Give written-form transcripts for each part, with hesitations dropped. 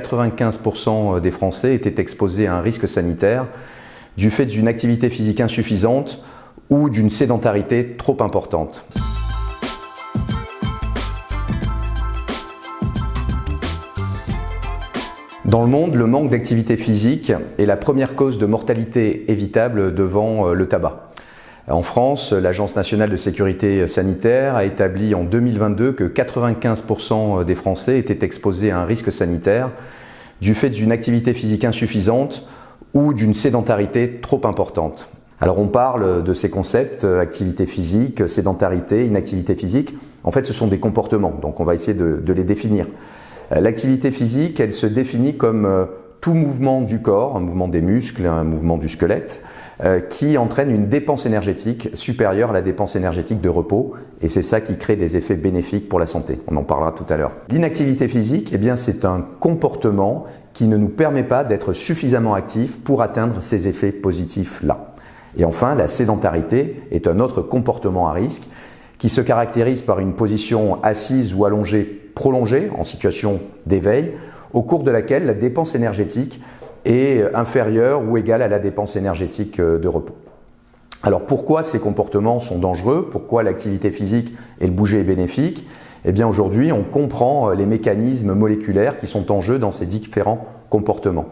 95% des Français étaient exposés à un risque sanitaire du fait d'une activité physique insuffisante ou d'une sédentarité trop importante. Dans le monde, le manque d'activité physique est la première cause de mortalité évitable devant le tabac. En France, l'Agence nationale de sécurité sanitaire a établi en 2022 que 95% des Français étaient exposés à un risque sanitaire du fait d'une activité physique insuffisante ou d'une sédentarité trop importante. Alors on parle de ces concepts, activité physique, sédentarité, inactivité physique. En fait, ce sont des comportements, donc on va essayer de les définir. L'activité physique, elle se définit comme tout mouvement du corps, un mouvement des muscles, un mouvement du squelette, qui entraîne une dépense énergétique supérieure à la dépense énergétique de repos, et c'est ça qui crée des effets bénéfiques pour la santé. On en parlera tout à l'heure. L'inactivité physique, eh bien, c'est un comportement qui ne nous permet pas d'être suffisamment actifs pour atteindre ces effets positifs-là. Et enfin, la sédentarité est un autre comportement à risque qui se caractérise par une position assise ou allongée prolongée en situation d'éveil, au cours de laquelle la dépense énergétique est inférieure ou égale à la dépense énergétique de repos. Alors pourquoi ces comportements sont dangereux? Pourquoi l'activité physique et le bouger est bénéfique? Eh bien aujourd'hui, on comprend les mécanismes moléculaires qui sont en jeu dans ces différents comportements.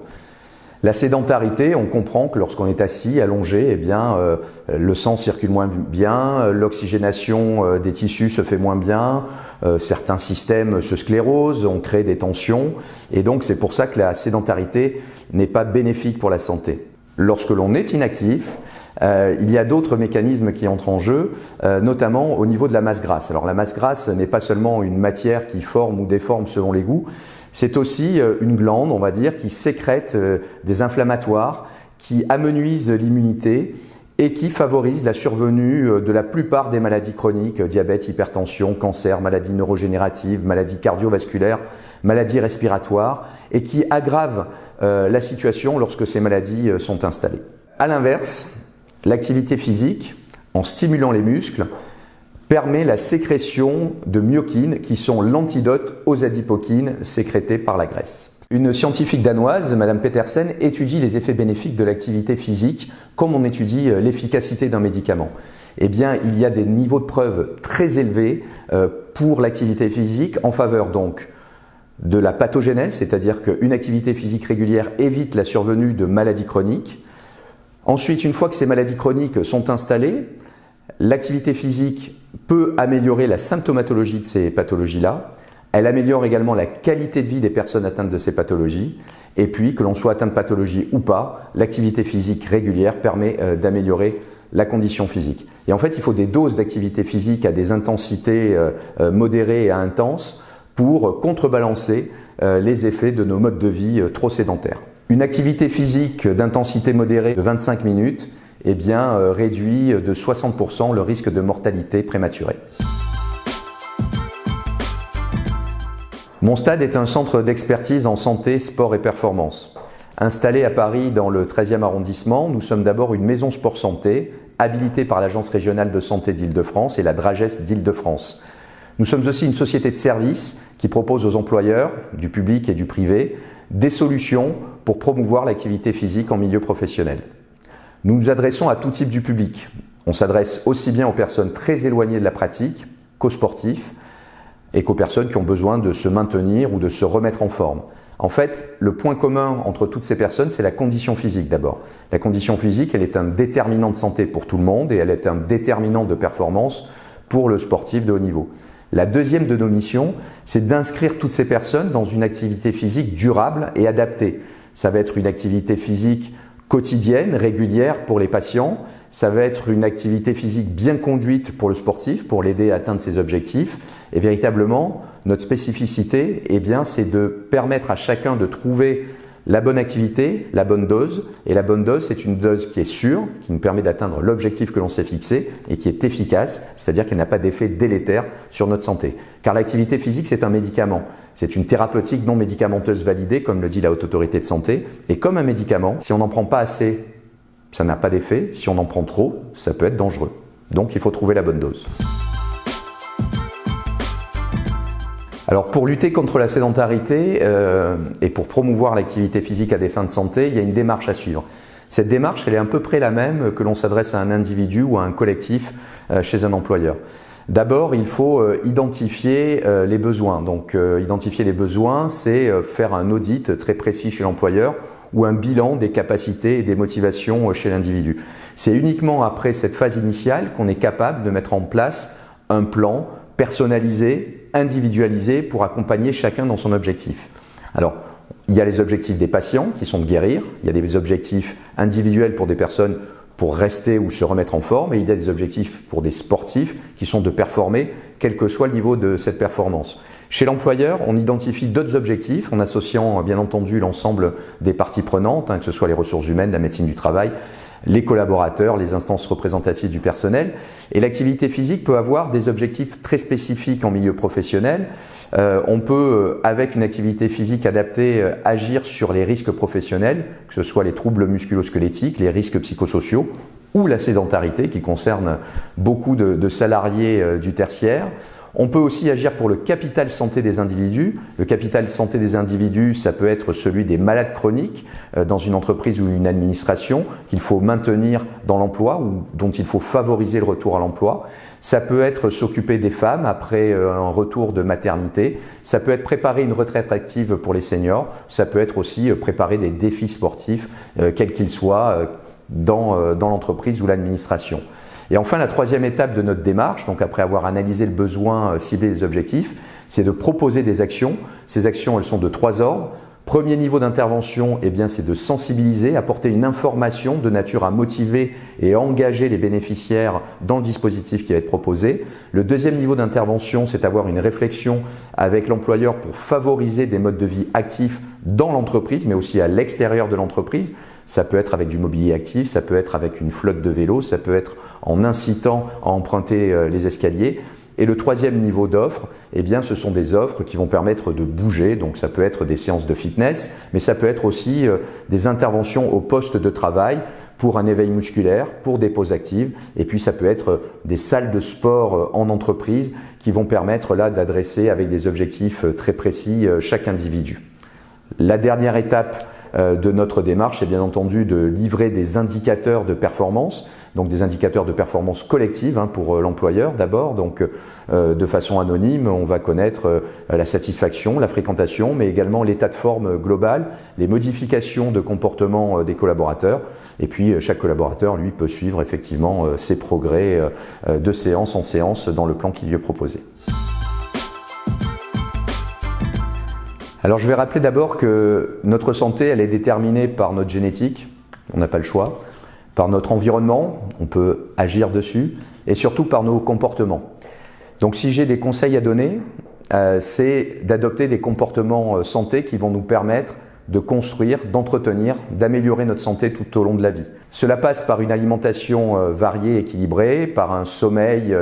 La sédentarité, on comprend que lorsqu'on est assis, allongé, eh bien, le sang circule moins bien, l'oxygénation des tissus se fait moins bien, certains systèmes se sclérosent, on crée des tensions, et donc c'est pour ça que la sédentarité n'est pas bénéfique pour la santé. Lorsque l'on est inactif, il y a d'autres mécanismes qui entrent en jeu, notamment au niveau de la masse grasse. Alors la masse grasse n'est pas seulement une matière qui forme ou déforme selon les goûts, c'est aussi une glande, on va dire, qui sécrète des inflammatoires, qui amenuise l'immunité et qui favorise la survenue de la plupart des maladies chroniques, diabète, hypertension, cancer, maladies neurogénératives, maladies cardiovasculaires, maladies respiratoires, et qui aggrave la situation lorsque ces maladies sont installées. À l'inverse, l'activité physique, en stimulant les muscles, permet la sécrétion de myokines qui sont l'antidote aux adipokines sécrétées par la graisse. Une scientifique danoise, Madame Petersen, étudie les effets bénéfiques de l'activité physique comme on étudie l'efficacité d'un médicament. Eh bien, il y a des niveaux de preuve très élevés pour l'activité physique en faveur donc de la pathogénèse, c'est-à-dire qu'une activité physique régulière évite la survenue de maladies chroniques. Ensuite, une fois que ces maladies chroniques sont installées, l'activité physique peut améliorer la symptomatologie de ces pathologies-là. Elle améliore également la qualité de vie des personnes atteintes de ces pathologies. Et puis, que l'on soit atteint de pathologie ou pas, l'activité physique régulière permet d'améliorer la condition physique. Et en fait, il faut des doses d'activité physique à des intensités modérées et à intenses pour contrebalancer les effets de nos modes de vie trop sédentaires. Une activité physique d'intensité modérée de 25 minutes eh bien, réduit de 60% le risque de mortalité prématurée. Mon Stade est un centre d'expertise en santé, sport et performance. Installé à Paris dans le 13e arrondissement, nous sommes d'abord une maison sport santé, habilitée par l'Agence régionale de santé d'Île-de-France et la Drages d'Île-de-France. Nous sommes aussi une société de services qui propose aux employeurs, du public et du privé, des solutions pour promouvoir l'activité physique en milieu professionnel. Nous nous adressons à tout type du public. On s'adresse aussi bien aux personnes très éloignées de la pratique qu'aux sportifs et qu'aux personnes qui ont besoin de se maintenir ou de se remettre en forme. En fait, le point commun entre toutes ces personnes, c'est la condition physique d'abord. La condition physique, elle est un déterminant de santé pour tout le monde et elle est un déterminant de performance pour le sportif de haut niveau. La deuxième de nos missions, c'est d'inscrire toutes ces personnes dans une activité physique durable et adaptée. Ça va être une activité physique quotidienne, régulière pour les patients. Ça va être une activité physique bien conduite pour le sportif, pour l'aider à atteindre ses objectifs. Et véritablement, notre spécificité, eh bien, c'est de permettre à chacun de trouver la bonne activité, la bonne dose. Et la bonne dose, c'est une dose qui est sûre, qui nous permet d'atteindre l'objectif que l'on s'est fixé et qui est efficace, c'est-à-dire qu'elle n'a pas d'effet délétère sur notre santé. Car l'activité physique, c'est un médicament. C'est une thérapeutique non médicamenteuse validée, comme le dit la Haute Autorité de Santé. Et comme un médicament, si on n'en prend pas assez, ça n'a pas d'effet. Si on en prend trop, ça peut être dangereux. Donc, il faut trouver la bonne dose. Alors pour lutter contre la sédentarité et pour promouvoir l'activité physique à des fins de santé, il y a une démarche à suivre. Cette démarche, elle est à peu près la même que l'on s'adresse à un individu ou à un collectif chez un employeur. D'abord, il faut identifier les besoins. Donc identifier les besoins, c'est faire un audit très précis chez l'employeur ou un bilan des capacités et des motivations chez l'individu. C'est uniquement après cette phase initiale qu'on est capable de mettre en place un plan personnalisé, individualisé pour accompagner chacun dans son objectif. Alors, il y a les objectifs des patients qui sont de guérir, il y a des objectifs individuels pour des personnes pour rester ou se remettre en forme et il y a des objectifs pour des sportifs qui sont de performer quel que soit le niveau de cette performance. Chez l'employeur, on identifie d'autres objectifs en associant bien entendu l'ensemble des parties prenantes, que ce soit les ressources humaines, la médecine du travail, les collaborateurs, les instances représentatives du personnel. Et l'activité physique peut avoir des objectifs très spécifiques en milieu professionnel. On peut, avec une activité physique adaptée, agir sur les risques professionnels, que ce soit les troubles musculo-squelettiques, les risques psychosociaux ou la sédentarité qui concerne beaucoup de salariés du tertiaire. On peut aussi agir pour le capital santé des individus. Le capital santé des individus, ça peut être celui des malades chroniques dans une entreprise ou une administration qu'il faut maintenir dans l'emploi ou dont il faut favoriser le retour à l'emploi. Ça peut être s'occuper des femmes après un retour de maternité. Ça peut être préparer une retraite active pour les seniors. Ça peut être aussi préparer des défis sportifs, quels qu'ils soient, dans l'entreprise ou l'administration. Et enfin, la troisième étape de notre démarche, donc après avoir analysé le besoin, ciblé les objectifs, c'est de proposer des actions. Ces actions, elles sont de 3 ordres. Premier niveau d'intervention, eh bien, c'est de sensibiliser, apporter une information de nature à motiver et à engager les bénéficiaires dans le dispositif qui va être proposé. Le deuxième niveau d'intervention, c'est avoir une réflexion avec l'employeur pour favoriser des modes de vie actifs dans l'entreprise, mais aussi à l'extérieur de l'entreprise. Ça peut être avec du mobilier actif, ça peut être avec une flotte de vélos, ça peut être en incitant à emprunter les escaliers. Et le troisième niveau d'offres, eh bien, ce sont des offres qui vont permettre de bouger. Donc, ça peut être des séances de fitness, mais ça peut être aussi des interventions au poste de travail pour un éveil musculaire, pour des pauses actives. Et puis, ça peut être des salles de sport en entreprise qui vont permettre là d'adresser avec des objectifs très précis chaque individu. La dernière étape de notre démarche, c'est bien entendu de livrer des indicateurs de performance, donc des indicateurs de performance collective pour l'employeur d'abord, donc de façon anonyme, on va connaître la satisfaction, la fréquentation, mais également l'état de forme global, les modifications de comportement des collaborateurs, et puis chaque collaborateur, lui, peut suivre effectivement ses progrès de séance en séance dans le plan qui lui est proposé. Alors je vais rappeler d'abord que notre santé, elle est déterminée par notre génétique, on n'a pas le choix, par notre environnement, on peut agir dessus, et surtout par nos comportements. Donc si j'ai des conseils à donner, c'est d'adopter des comportements santé qui vont nous permettre de construire, d'entretenir, d'améliorer notre santé tout au long de la vie. Cela passe par une alimentation variée, équilibrée, par un sommeil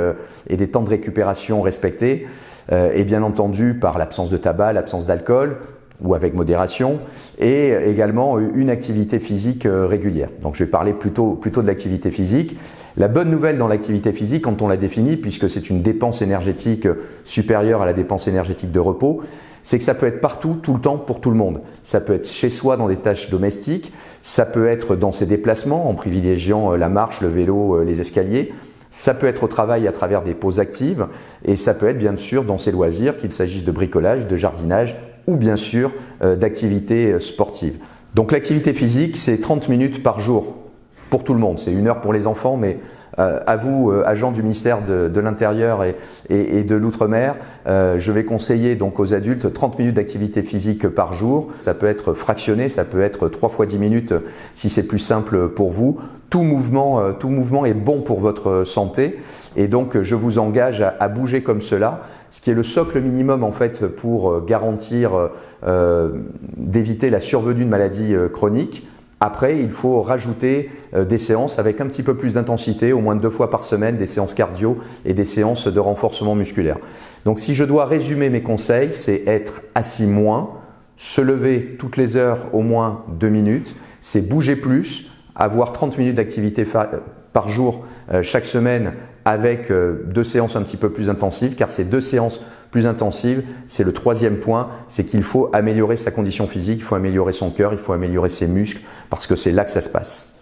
et des temps de récupération respectés, et bien entendu par l'absence de tabac, l'absence d'alcool, ou avec modération, et également une activité physique régulière. Donc je vais parler plutôt de l'activité physique. La bonne nouvelle dans l'activité physique, quand on la définit, puisque c'est une dépense énergétique supérieure à la dépense énergétique de repos, c'est que ça peut être partout, tout le temps, pour tout le monde. Ça peut être chez soi dans des tâches domestiques, ça peut être dans ses déplacements en privilégiant la marche, le vélo, les escaliers. Ça peut être au travail à travers des pauses actives et ça peut être bien sûr dans ses loisirs, qu'il s'agisse de bricolage, de jardinage ou bien sûr d'activités sportives. Donc l'activité physique, c'est 30 minutes par jour pour tout le monde. C'est 1 heure pour les enfants, mais à vous, agents du ministère de l'Intérieur et de l'Outre-mer, je vais conseiller donc aux adultes 30 minutes d'activité physique par jour. Ça peut être fractionné, ça peut être 3 fois 10 minutes si c'est plus simple pour vous. Tout mouvement est bon pour votre santé et donc je vous engage à bouger comme cela, ce qui est le socle minimum en fait pour garantir d'éviter la survenue de maladies chroniques. Après, il faut rajouter des séances avec un petit peu plus d'intensité, au moins 2 fois par semaine, des séances cardio et des séances de renforcement musculaire. Donc si je dois résumer mes conseils, c'est être assis moins, se lever toutes les heures au moins 2 minutes, c'est bouger plus, avoir 30 minutes d'activité par jour chaque semaine avec 2 séances un petit peu plus intensives, car ces 2 séances plus intensives, c'est le 3e point, c'est qu'il faut améliorer sa condition physique, il faut améliorer son cœur, il faut améliorer ses muscles, parce que c'est là que ça se passe.